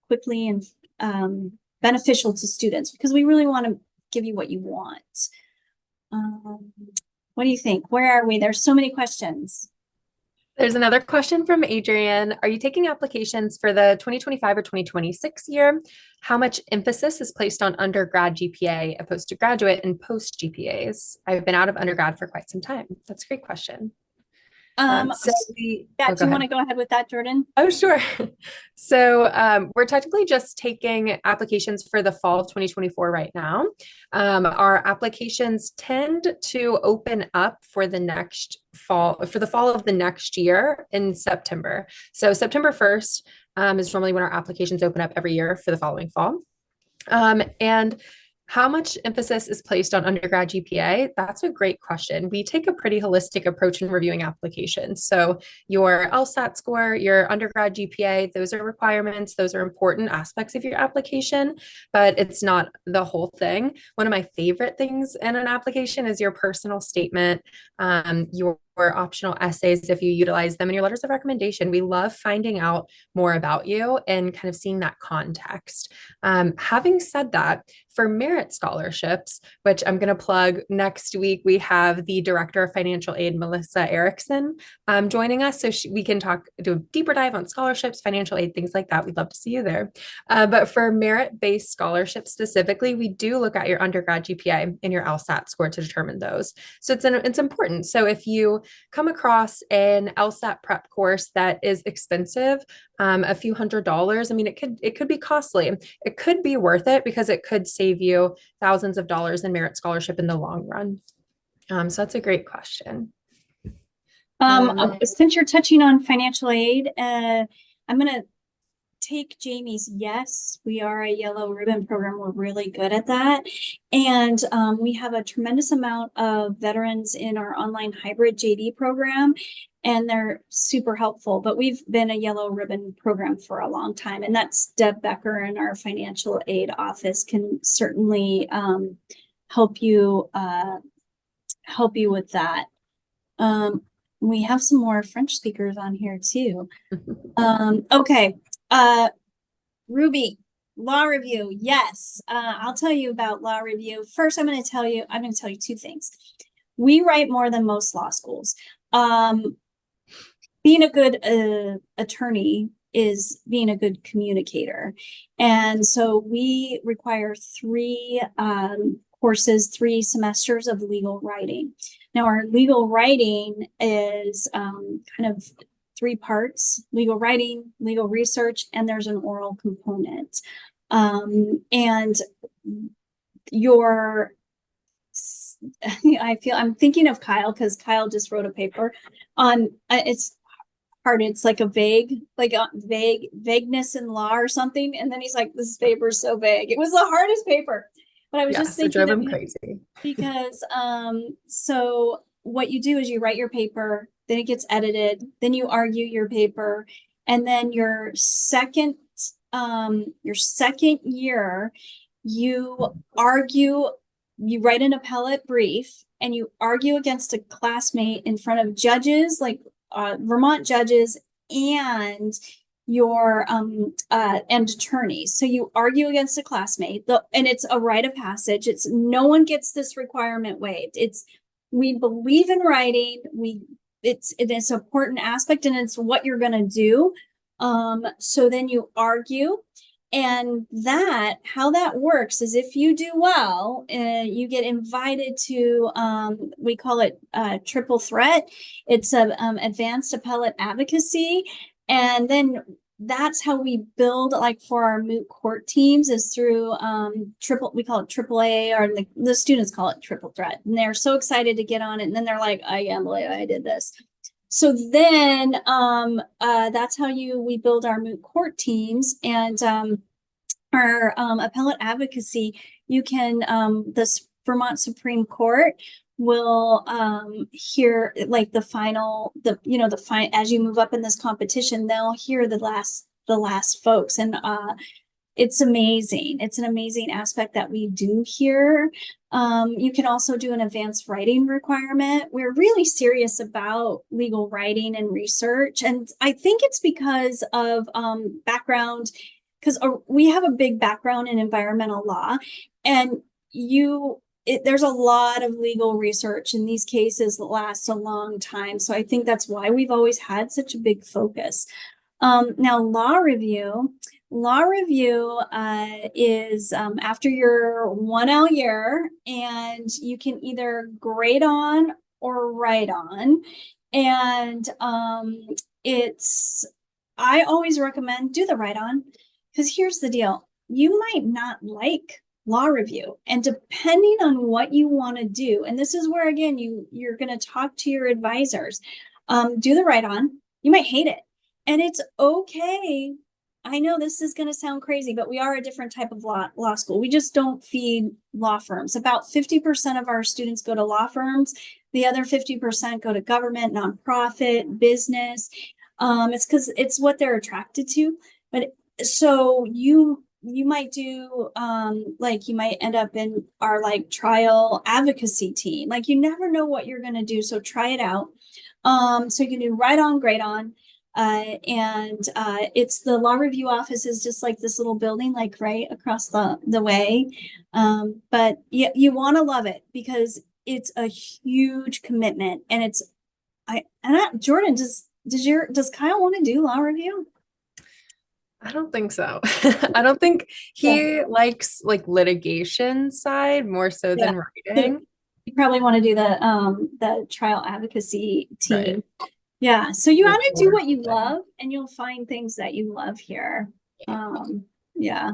quickly and beneficial to students because we really want to give you what you want. What do you think? Where are we? There's so many questions. There's another question from Adrian. Are you taking applications for the 2025 or 2026 year? How much emphasis is placed on undergrad GPA opposed to graduate and post GPAs? I've been out of undergrad for quite some time. That's a great question. Do you want to go ahead with that, Jordan? Oh, sure. So we're technically just taking applications for the fall of 2024 right now. Our applications tend to open up for the next fall, for the fall of the next year in September. So September 1st is normally when our applications open up every year for the following fall. And how much emphasis is placed on undergrad GPA? That's a great question. We take a pretty holistic approach in reviewing applications. So your LSAT score, your undergrad GPA, those are requirements. Those are important aspects of your application, but it's not the whole thing. One of my favorite things in an application is your personal statement, your optional essays if you utilize them, and your letters of recommendation. We love finding out more about you and kind of seeing that context. Having said that, for merit scholarships, which I'm going to plug next week, we have the Director of Financial Aid, Melissa Erickson, joining us so we can do a deeper dive on scholarships, financial aid, things like that. We'd love to see you there. But for merit-based scholarships specifically, we do look at your undergrad GPA and your LSAT score to determine those. So it's important. So if you come across an LSAT prep course that is expensive, a few $100s, I mean, it could be costly. It could be worth it because it could save you thousands of dollars in merit scholarship in the long run. So that's a great question. Since you're touching on financial aid, I'm going to take Jamie's yes. We are a yellow ribbon program. We're really good at that. And we have a tremendous amount of veterans in our online hybrid JD program, and they're super helpful. But we've been a yellow ribbon program for a long time, and that's Deb Becker in our financial aid office can certainly help you with that. We have some more French speakers on here too. Okay. Ruby, law review. Yes. I'll tell you about law review. First, I'm going to tell you 2 things. We write more than most law schools. Being a good attorney is being a good communicator. And so we require 3 courses, 3 semesters of legal writing. Now, our legal writing is kind of 3 parts: legal writing, legal research, and there's an oral component. And I'm thinking of Kyle because Kyle just wrote a paper on it's hard. It's like a vagueness in law or something. And then he's like, this paper is so vague. It was the hardest paper. But I was just thinking drove him crazy because so what you do is you write your paper, then it gets edited, then you argue your paper, and then your second year you write an appellate brief and you argue against a classmate in front of judges, like Vermont judges, and your and attorneys. So you argue against a classmate, and it's a rite of passage. It's no one gets this requirement waived. We believe in writing. It is an important aspect, and it's what you're going to do. So then you argue. And how that works is if you do well, you get invited to, we call it triple threat. It's a advanced appellate advocacy. And then that's how we build, like for our moot court teams, is through we call it AAA, or the students call it triple threat. And they're so excited to get on it. And then they're like, I can't believe I did this. So then that's how we build our moot court teams. And our appellate advocacy, you can, the Vermont Supreme Court will hear like the final, as you move up in this competition, they'll hear the last folks. And it's amazing. It's an amazing aspect that we do here. You can also do an advanced writing requirement. We're really serious about legal writing and research. And I think it's because of background, because we have a big background in environmental law, and there's a lot of legal research in these cases that lasts a long time. So I think that's why we've always had such a big focus. Now, law review is after your 1L year, and you can either grade on or write on. And I always recommend do the write on, because here's the deal. You might not like law review, and depending on what you want to do, and this is where, again, you're going to talk to your advisors, do the write on. You might hate it, and it's okay. I know this is going to sound crazy, but we are a different type of law school. We just don't feed law firms. About 50% of our students go to law firms. The other 50% go to government, nonprofit, business. It's because it's what they're attracted to. But so you might do, you might end up in our trial advocacy team. You never know what you're going to do. So try it out. So you can do write on, grade on. It's the law review office is just like this little building, right across the way. But you want to love it, because it's a huge commitment, and Jordan, does Kyle want to do law review? I don't think so. I don't think he likes litigation side more so than writing. You probably want to do the trial advocacy team. Right. Yeah. So you want to do what you love, and you'll find things that you love here. Yeah.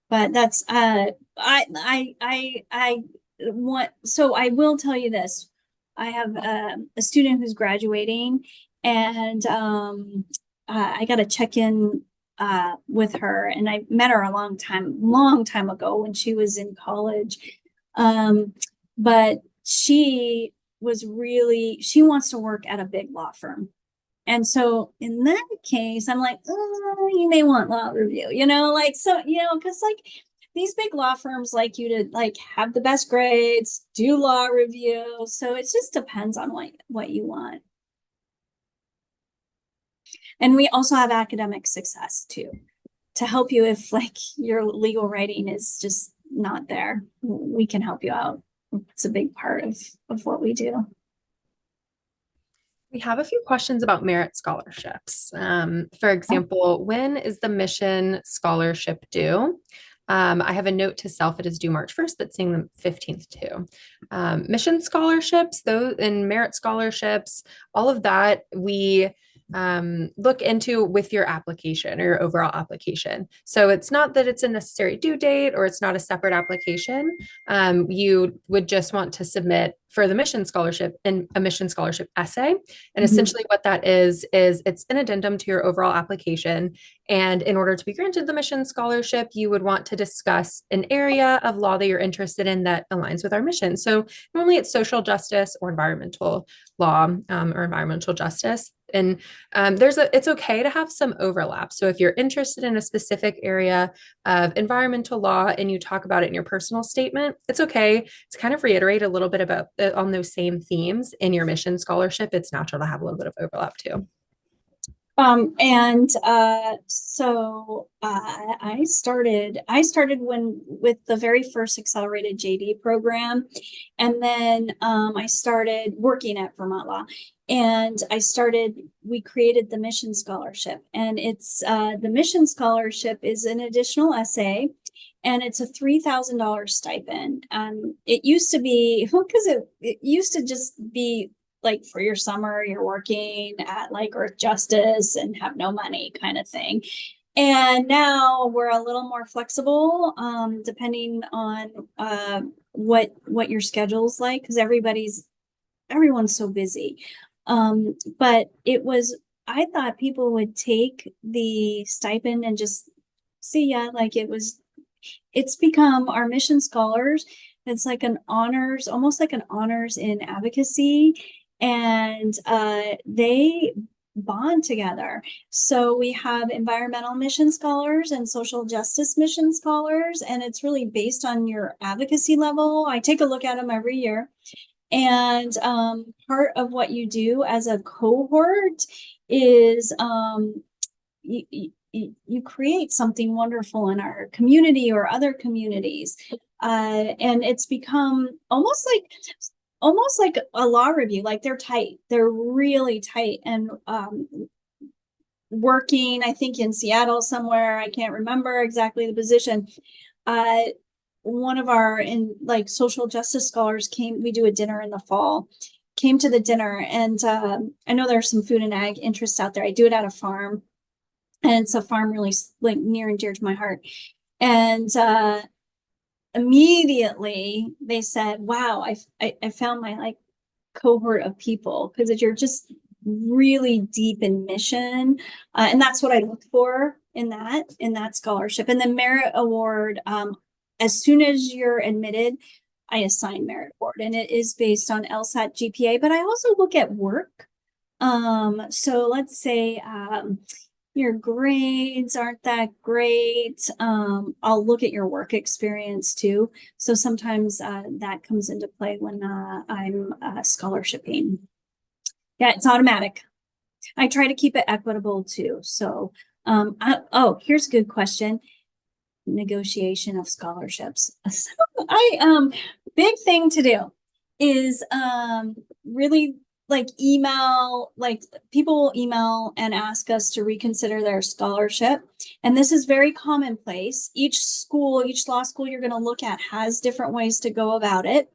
But that's I will tell you this. I have a student who's graduating, and I got to check in with her, and I met her a long time ago when she was in college. But she wants to work at a big law firm. And so in that case, I'm like, oh, you may want law review, because these big law firms like you to have the best grades, do law review. So it just depends on what you want. And we also have academic success too, to help you if your legal writing is just not there. We can help you out. It's a big part of what we do. We have a few questions about merit scholarships. For example, when is the mission scholarship due? I have a note to self, it is due March 1st, but seeing the 15th too. Mission scholarships, those and merit scholarships, all of that we look into with your application or your overall application. So it's not that it's a necessary due date or it's not a separate application. You would just want to submit for the mission scholarship and a mission scholarship essay. And essentially what that is it's an addendum to your overall application. And in order to be granted the mission scholarship, you would want to discuss an area of law that you're interested in that aligns with our mission. So normally it's social justice or environmental law or environmental justice. And it's okay to have some overlap. So if you're interested in a specific area of environmental law and you talk about it in your personal statement, it's okay to kind of reiterate a little bit about on those same themes in your mission scholarship. It's natural to have a little bit of overlap too. I started when with the very first accelerated JD program, and then I started working at Vermont Law, and we created the Mission Scholarship, and it's the Mission Scholarship is an additional essay, and it's a $3,000 stipend. It used to be, because it used to just be like for your summer, you're working at like Earth Justice and have no money kind of thing. And now we're a little more flexible, depending on what your schedule's like, because everyone's so busy. But I thought people would take the stipend and just see ya, like it's become our Mission Scholars. It's like an honors, almost like an honors in advocacy, and they bond together. So we have environmental mission scholars and social justice mission scholars, and it's really based on your advocacy level. I take a look at them every year. And part of what you do as a cohort is you create something wonderful in our community or other communities. And it's become almost like a law review. Like they're tight, they're really tight. And working, I think in Seattle somewhere, I can't remember exactly the position. One of our social justice scholars came, we do a dinner in the fall, came to the dinner, and I know there's some food and ag interests out there. I do it at a farm, and it's a farm really like near and dear to my heart. And immediately they said, wow, I found my like cohort of people, because you're just really deep in mission. And that's what I look for in that scholarship. And the merit award, as soon as you're admitted, I assign merit award, and it is based on LSAT GPA, but I also look at work. So let's say your grades aren't that great. I'll look at your work experience too. So sometimes that comes into play when I'm scholarshiping. Yeah, it's automatic. I try to keep it equitable too. So, here's a good question. Negotiation of scholarships. So big thing to do is really like people will email and ask us to reconsider their scholarship. And this is very commonplace. Each law school you're going to look at has different ways to go about it.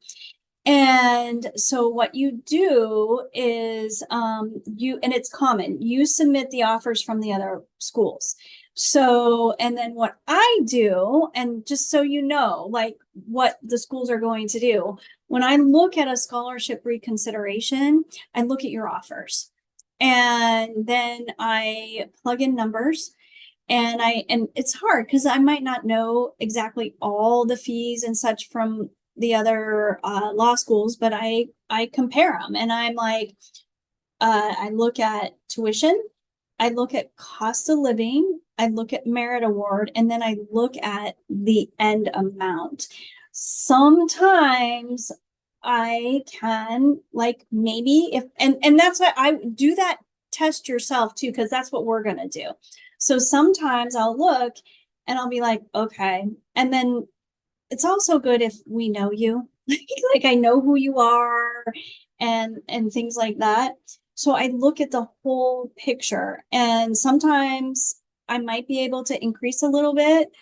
And so what you do is and it's common, you submit the offers from the other schools. So, and then what I do, and just so you know, like what the schools are going to do, when I look at a scholarship reconsideration, I look at your offers, and then I plug in numbers, and it's hard because I might not know exactly all the fees and such from the other law schools, but I compare them, and I'm like, I look at tuition, I look at cost of living, I look at merit award, and then I look at the end amount. Sometimes I can maybe and that's why I do that test yourself too, because that's what we're going to do. So sometimes I'll look and I'll be like, okay. And then it's also good if we know you, like I know who you are and things like that. So I look at the whole picture, and sometimes I might be able to increase a little bit.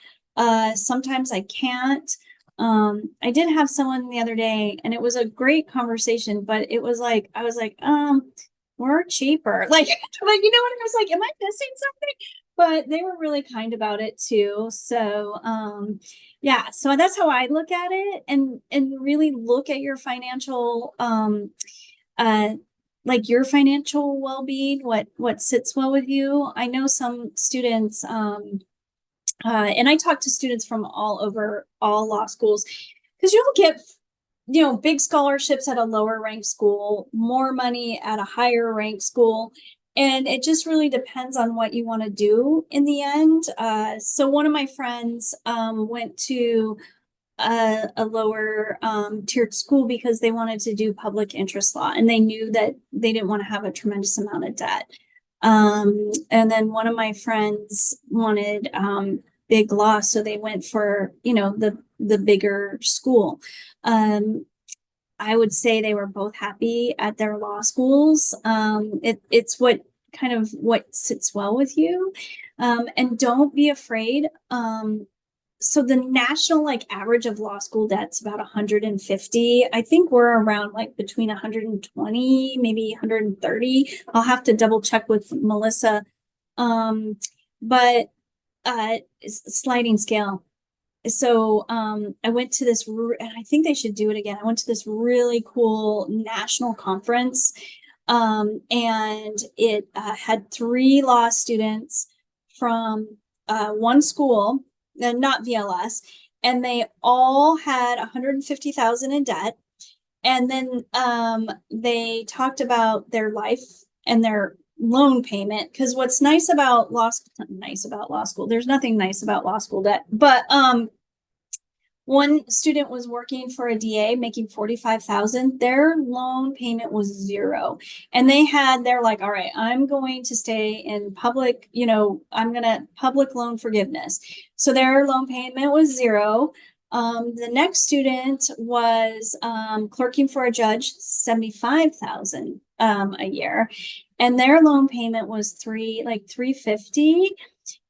Sometimes I can't. I did have someone the other day, and it was a great conversation, but it was like, I was like, we're cheaper. Like, you know what? I was like, am I missing something? But they were really kind about it too. So, yeah, so that's how I look at it, and really look at your financial, like your financial well-being, what sits well with you. I know some students, and I talk to students from all over all law schools, because you'll get, big scholarships at a lower ranked school, more money at a higher ranked school. And it just really depends on what you want to do in the end. So one of my friends went to a lower tiered school because they wanted to do public interest law, and they knew that they didn't want to have a tremendous amount of debt. And then one of my friends wanted big law, so they went for, you know, the bigger school. I would say they were both happy at their law schools. It's what kind of what sits well with you. And don't be afraid. So the national like average of law school debt's about 150. I think we're around like between 120, maybe 130. I'll have to double check with Melissa. But it's sliding scale. So I went to this, and I think they should do it again. I went to this really cool national conference, and it had 3 law students from one school, and not VLS, and they all had 150,000 in debt. And then they talked about their life and their loan payment, because what's nice about law school, there's nothing nice about law school debt, but one student was working for a DA making 45,000. Their loan payment was 0. And they're like, all right, I'm going to stay in public, you know, I'm going to public loan forgiveness. So their loan payment was 0. The next student was clerking for a judge, 75,000 a year. And their loan payment was 350.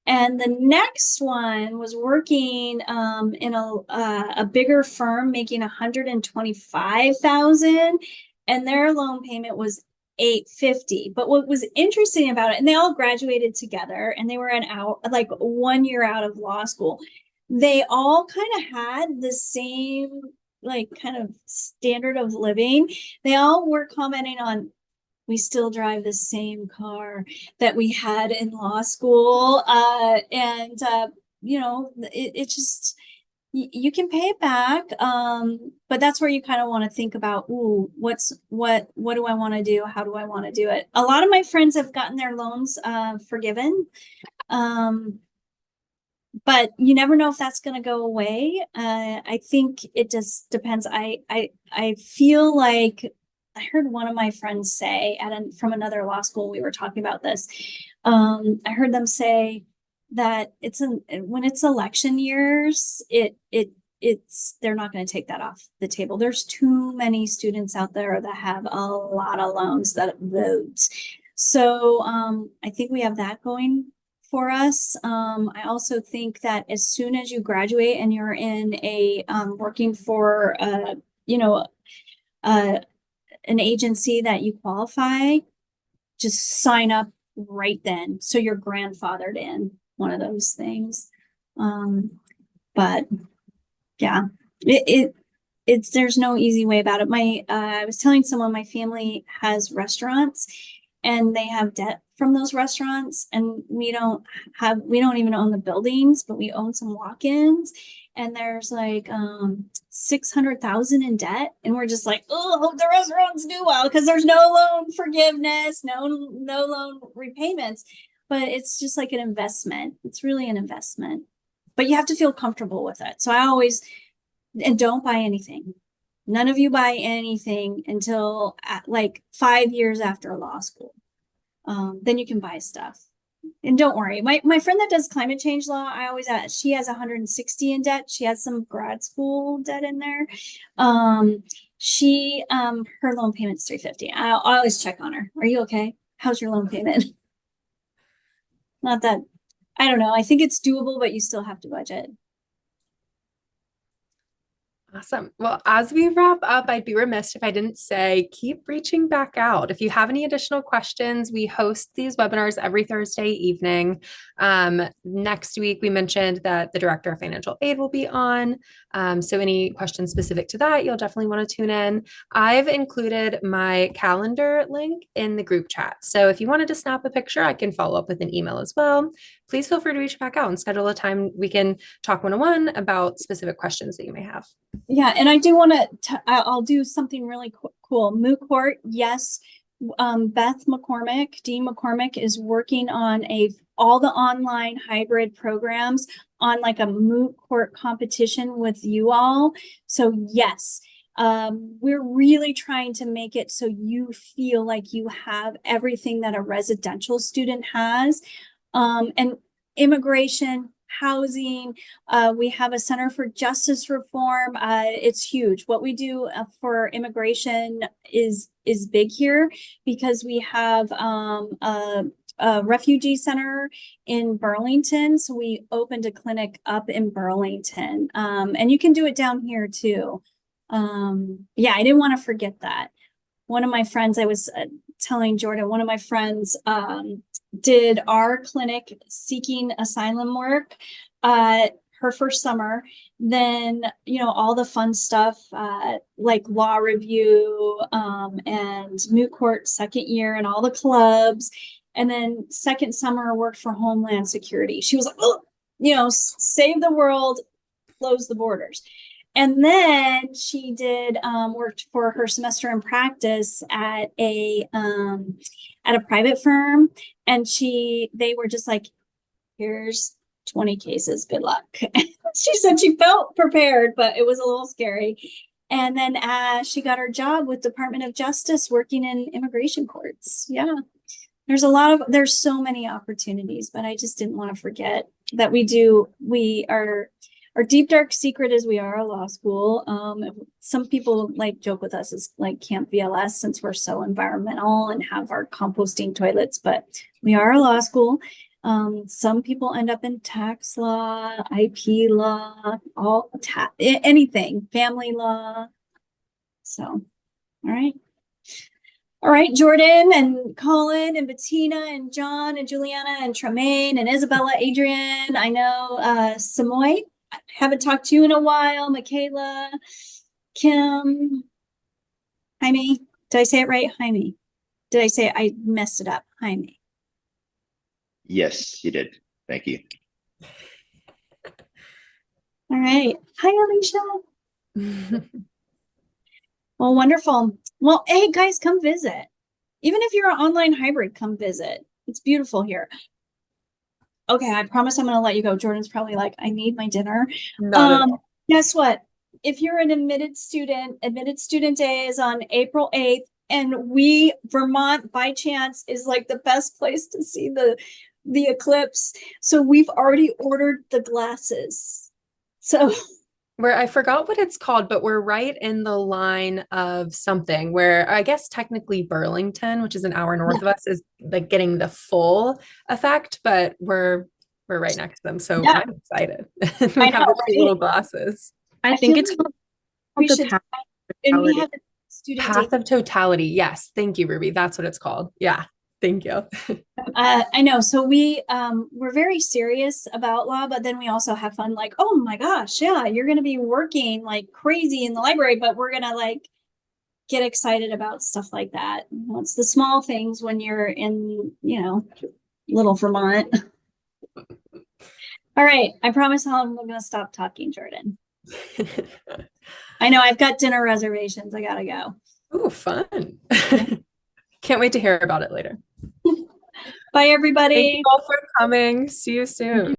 And the next one was working in a bigger firm, making 125,000, and their loan payment was 850. But what was interesting about it, and they all graduated together, and they were like 1 year out of law school. They all kind of had the same like kind of standard of living. They all were commenting on, we still drive the same car that we had in law school. You know, it just, you can pay it back. But that's where you kind of want to think about, ooh, what do I want to do? How do I want to do it? A lot of my friends have gotten their loans forgiven. But you never know if that's going to go away. I think it just depends. I feel like I heard one of my friends say from another law school, we were talking about this. I heard them say that when it's election years, they're not going to take that off the table. There's too many students out there that have a lot of loans that vote. So I think we have that going for us. I also think that as soon as you graduate and you're in a working for an agency that you qualify, just sign up right then. So you're grandfathered in, one of those things. But yeah, there's no easy way about it. I was telling someone my family has restaurants and they have debt from those restaurants, and we don't even own the buildings, but we own some walk-ins, and there's like 600,000 in debt, and we're just like, oh, hope the restaurants do well, because there's no loan forgiveness, no loan repayments, but it's just like an investment. It's really an investment, but you have to feel comfortable with it. So and don't buy anything. None of you buy anything until like 5 years after law school. Then you can buy stuff. And don't worry, my friend that does climate change law, she has 160 in debt. She has some grad school debt in there. Her loan payment's 350. I'll always check on her. Are you okay? How's your loan payment? Not that, I don't know. I think it's doable, but you still have to budget. Awesome. Well, as we wrap up, I'd be remiss if I didn't say, keep reaching back out. If you have any additional questions, we host these webinars every Thursday evening. Next week, we mentioned that the Director of Financial Aid will be on. So any questions specific to that, you'll definitely want to tune in. I've included my calendar link in the group chat. So if you wanted to snap a picture, I can follow up with an email as well. Please feel free to reach back out and schedule a time we can talk one-on-one about specific questions that you may have. Yeah, and I do want to, I'll do something really cool. Moot Court, yes. Beth McCormick, Dean McCormick, is working on all the online hybrid programs on like a moot court competition with you all. So yes, We're really trying to make it so you feel like you have everything that a residential student has. And immigration, housing, we have a Center for Justice Reform. It's huge. What we do for immigration is big here because we have a refugee center in Burlington. So we opened a clinic up in Burlington. And you can do it down here too. Yeah, I didn't want to forget that. One of my friends, I was telling Jordan, one of my friends did our clinic seeking asylum work her first summer. Then, you know, all the fun stuff like law review and moot court second year and all the clubs. And then second summer worked for Homeland Security. She was like, oh, you know, save the world, close the borders. And then she did worked for her semester in practice at a private firm, and they were just like, here's 20 cases, good luck. She said she felt prepared, but it was a little scary. And then she got her job with Department of Justice working in immigration courts. Yeah, there's so many opportunities, but I just didn't want to forget that our deep dark secret is we are a law school. Some people like joke with us as like Camp VLS since we're so environmental and have our composting toilets, but we are a law school. Some people end up in tax law, IP law, anything, family law. So, all right. All right, Jordan and Colin and Bettina and John and Juliana and Tremaine and Isabella, Adrian. I know Samoy. I haven't talked to you in a while. Michaela, Kim, Jaime. Did I say it right? Jaime. Did I say I messed it up? Jaime. Yes, you did. Thank you. All right. Hi, Alicia. Well, wonderful. Well, hey, guys, come visit. Even if you're an online hybrid, come visit. It's beautiful here. Okay, I promise I'm going to let you go. Jordan's probably like, I need my dinner. Guess what? If you're an admitted student day is on April 8th, and Vermont, by chance, is like the best place to see the eclipse. So we've already ordered the glasses. So I forgot what it's called, but we're right in the line of something where I guess technically Burlington, which is an hour north of us, is like getting the full effect, but we're right next to them. So Yeah. I'm excited. We have the two little glasses. I think it's called we the should, path and we totality. have a student Path day. of Totality. Yes. Thank you, Ruby. That's what it's called. Yeah. Thank you. I know. So we're very serious about law, but then we also have fun. Like, oh my gosh, yeah, you're going to be working like crazy in the library, but we're going to like get excited about stuff like that. It's the small things when you're in, you know, little Vermont. All right. I promise I'm going to stop talking, Jordan. I know I've got dinner reservations. I got to go. Ooh, fun. Can't wait to hear about it later. Bye, everybody. Thank you all for coming. See you soon.